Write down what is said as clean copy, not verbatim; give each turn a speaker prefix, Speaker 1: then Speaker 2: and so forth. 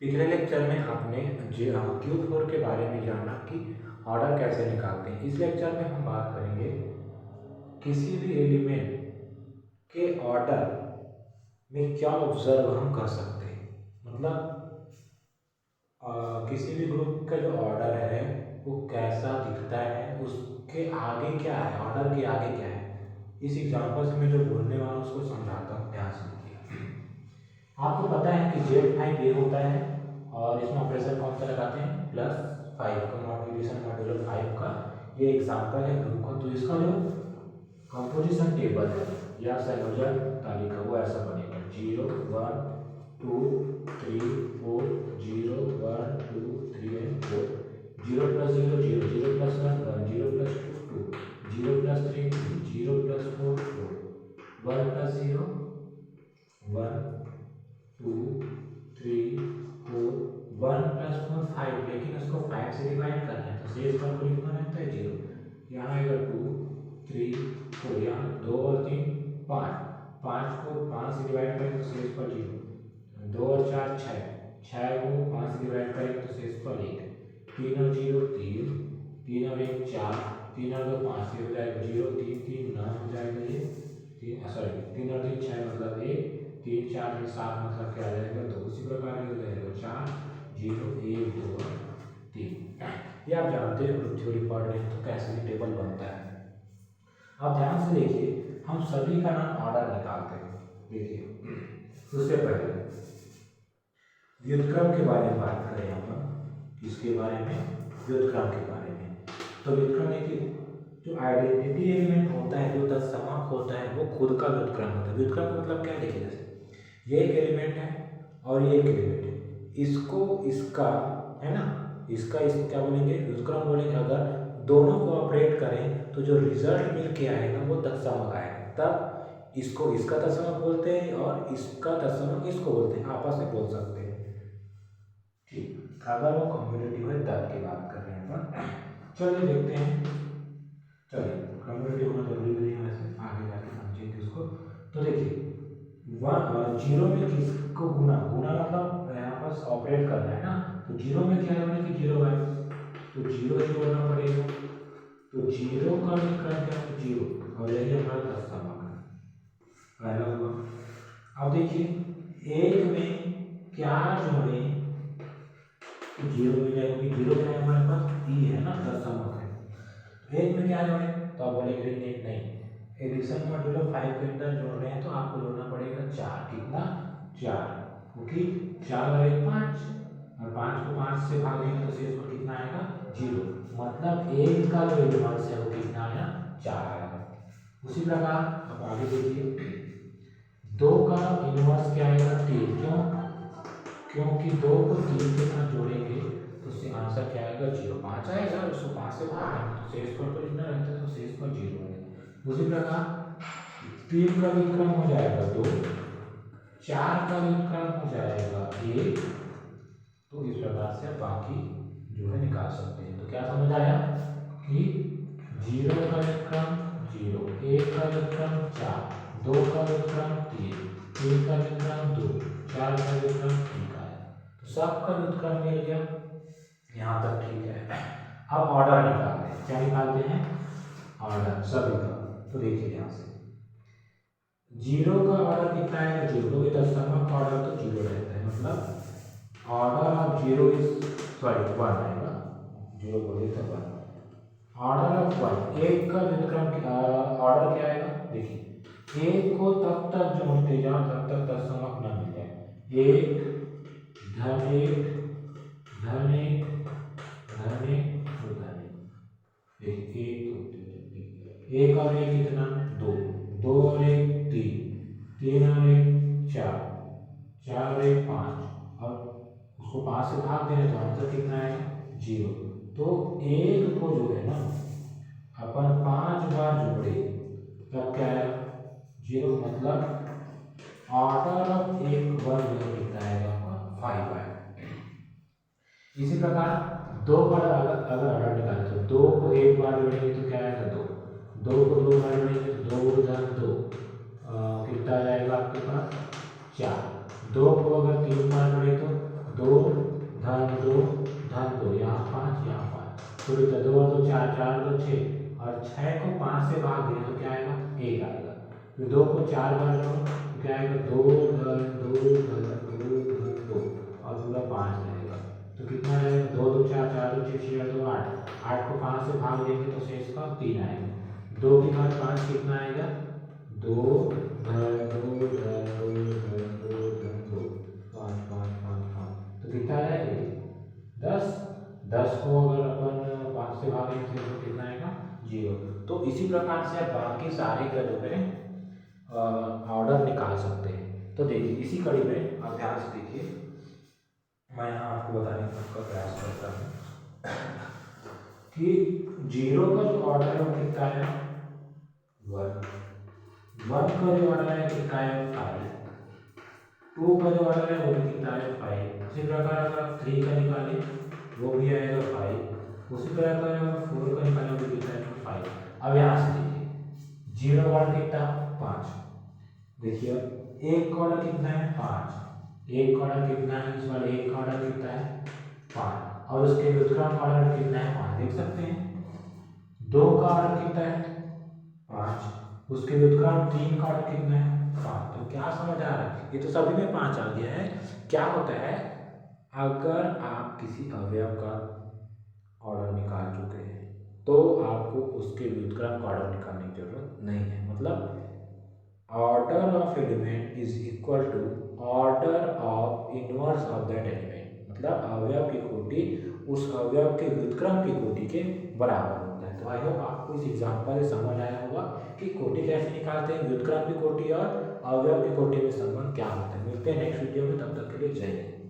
Speaker 1: पिछले लेक्चर में आपने Q4 के बारे में जाना कि ऑर्डर कैसे निकालते हैं। इस लेक्चर में हम बात करेंगे किसी भी एलिमेंट के ऑर्डर में क्या ऑब्जर्व हम कर सकते हैं। मतलब किसी भी ग्रुप का जो ऑर्डर है वो कैसा दिखता है, उसके आगे क्या है, ऑर्डर के आगे क्या है। इस एग्जाम्पल से मैं जो बोलने वाला हूँ उसको समझाता हूँ, ध्यान से देखिए। आपको पता है कि Z5 ये होता है और इसमें ऑपरेशन कौन सा लगाते हैं, +5 का मॉड्यूलेशन मॉड्यूलो 5 का। ये एग्जाम्पल है ग्रुप का। तो इसका जो कंपोजिशन टेबल है या संयोजन तालिका वो ऐसा बनेगा 0 1 2 3 4 0 1 2 3 and 4 0 + 0 0 0 + 1 1 0 + 2 2 0 + 3 3 0 + 4 4 1 + 0 1 2 3 4 1 + 4 5, लेकिन उसको 5 से डिवाइड करना है तो शेष पर को लिखना रहता है 0। यहाँ आएगा 2 3 4, यहाँ 2 और 3 5, 5 को 5 से डिवाइड करेंगे तो शेष पर 0। 2 और 4 6, 6 को 5 से डिवाइड करेंगे तो शेष पर 1। 3 और 0 3, 3 और 1 4, 3 और 2 5 से हो जाएगा 0, 3 3 9 हो जाएगा ये 3 और 3 6 मतलब 1, 3 4 में 7 मतलब क्या आ जाएगा 2। उसी प्रकार ये हो जाएगा 4 0 1 2 और 3। ये आप जानते हैं ग्रुप थ्योरी पढ़ रहे हैं तो कैसे भी टेबल बनता है। आप ध्यान से देखिए, हम सभी का नाम ऑर्डर निकालते हैं। देखिए उससे पहले व्युत्क्रम के बारे में बात करें अपन, इसके बारे में व्युत्क्रम के बारे में। तो व्युत्क्रम देखिए, जो आइडेंटिटी एलिमेंट होता है, जो तत्समक होता है, वो खुद का व्युत्क्रम होता है। व्युत्क्रम का मतलब क्या है, देखिए जैसे ये एक एलिमेंट है और ये एक एलिमेंट है, इसको इसका है ना, इसका इसको क्या बोलेंगे, व्युत्क्रम बोलेंगे। अगर दोनों को ऑपरेट करें तो जो रिजल्ट मिल के आएगा वो तत्समक आएगा, तब इसको इसका तत्समक बोलते हैं और इसका तत्समक इसको बोलते हैं, आपस में बोल सकते हैं। ठीक, अगर वो कम्यूटेटिव है तब की बात कर रहे हैं अपन। चलिए देखते हैं। चलिए कम्यूटेटिव होना जरूरी नहीं है, वैसे आगे जाके समझेंगे उसको। तो देखिए 0 में किसको गुना, गुना मतलब यहाँ पर ऑपरेट करना है ना, तो 0 में क्या है कि 0 है तो 0 ही होना पड़ेगा। तो 0 का व्युत्क्रम क्या है, 0, और यही हमारा तत्समक है, पहला हुआ। अब देखिए 1 में क्या जोड़े, 0 मिल जाएगा, 0 क्या है हमारे पास, ई है ना, तत्समक है। 1 में क्या जोड़े, तो आप बोलेंगे नहीं, एडिशन मॉड्यूलो 5 के अंदर जोड़ रहे हैं तो आपको जोड़ना पड़ेगा 4। कितना, 4, क्योंकि 4 और 1 5, और 5 को 5 से भाग देंगे तो शेष पर कितना आएगा 0। मतलब 1 का जो इनवर्स है वो कितना आया, 4 आएगा। उसी प्रकार अब आगे देखिए 2 का इनवर्स क्या आएगा, 3। क्यों, क्योंकि 2 को 3 के साथ जोड़ेंगे तो उससे आंसर क्या आएगा 0। 5 आएगा, उसको 5 से भाग देंगे तो शेष पर लिखना रहता है तो शेष पर 0 आएगा। उसी प्रकार 3 का व्युत्क्रम हो जाएगा 2, 4 का व्युत्क्रम हो जाएगा 1। तो इस प्रकार से बाकी जो है निकाल सकते हैं। तो क्या समझ आया कि 0 का व्युत्क्रम 0, 1 का व्युत्क्रम 4, 2 का व्युत्क्रम 3, 3 का व्युत्क्रम 2, 4 का व्युत्क्रम 3 का है। तो सबका व्युत्क्रम मिल गया, यहाँ तक ठीक है। अब ऑर्डर निकालते हैं। क्या निकालते हैं, ऑर्डर सभी का। तो देखिए ध्यान से 0 का ऑर्डर कितना है, 0, क्योंकि तत्समक ऑर्डर तो 0 रहता है, मतलब ऑर्डर ऑफ 0 इज 1 आएगा, 0 बोले तो 1। ऑर्डर ऑफ 1, 1 का व्युत्क्रम ऑर्डर क्या आएगा, देखिए 1 को तब तक जोड़ते जाओ जब तक तत्समक न मिल जाए। 1 धन 1 धन 1 धन 1 धन 1, देखिए 1 और 1 कितना 2, 2 और 1 3, 3 और 1 4, 4 और 1 5, और उसको 5 से भाग देने तो आंसर कितना है 0। तो 1 को जो है ना अपन 5 बार जोड़े तब क्या है 0, मतलब ऑर्डर ऑफ 1 वर्ग कितना आएगा 5 आएगा। इसी प्रकार 2 पर अगर ऑर्डर निकाले तो 2 को 1 बार जोड़ेंगे तो क्या आएगा 2, 2 को 2 बार जोड़ेंगे तो 2 धन 2 कितना आ जाएगा आपके पास 4। 2 को अगर 3 बार जोड़े तो 2 धन 2 धन 2, यहाँ 5 यहाँ 5, तो कितना 2 और 2 4, 4 और 2 6, और 6 को 5 से भाग दिया तो क्या आएगा 1 आएगा। फिर 2 को 4 बार करो तो क्या आएगा 2 धन 2 धन 2 धन 2, और पूरा 5 रहेगा। तो कितना आएगा 2 2 4, 4 2 6, 6 2 8, 8 को 5 से भाग देंगे तो शेष का 3 आएगा। 2 की घात 5 कितना आएगा 2 धन 2 धन 2 धन 2 धन 2, 5 5 5 5, तो कितना आएगा 10। 10 को अगर अपन 5 से भागेंगे तो कितना आएगा 0। तो इसी प्रकार से आप बाकी सारे गणों में ऑर्डर निकाल सकते हैं। तो देखिए इसी कड़ी में अभ्यास देखिए, मैं यहाँ आपको बताने का प्रयास करता हूँ कि 0 का जो ऑर्डर है वो कितना है 1, 1 का जो ऑर्डर है कितना है 5, 2 का जो ऑर्डर है वो भी कितना है 5। उसी प्रकार अगर आप 3 का निकालें वो भी आएगा 5। उसी प्रकार अगर 4 का निकालें वो भी कितना है 5। अब यहाँ से देखिए 0 का ऑर्डर कितना 5, देखिए 1 का ऑर्डर कितना है 5, 1 का ऑर्डर कितना है, इस बार 1 का ऑर्डर कितना है 5, और उसके व्युत्क्रम का ऑर्डर कितना है 5, देख सकते हैं। 2 का ऑर्डर कितना है 5, उसके व्युत्क्रम 3 का ऑर्डर कितना है 5। तो क्या समझ आ रहा है, ये तो सभी में 5 आ गया है। क्या होता है अगर आप किसी अवयव का ऑर्डर निकाल चुके हैं तो आपको उसके व्युत्क्रम का ऑर्डर निकालने की जरूरत नहीं है। मतलब order of element is equal to order of inverse of that element, मतलब अवयव की कोटि उस अवयव के व्युत्क्रम की कोटि के बराबर होता है। तो आई होप आपको इस एग्जांपल से समझ आया होगा कि कोटि कैसे निकालते हैं, व्युत्क्रम की कोटि और अवयव की कोटि में संबंध क्या होता है। मिलते हैं नेक्स्ट वीडियो में, तब तक के लिए जय हिंद।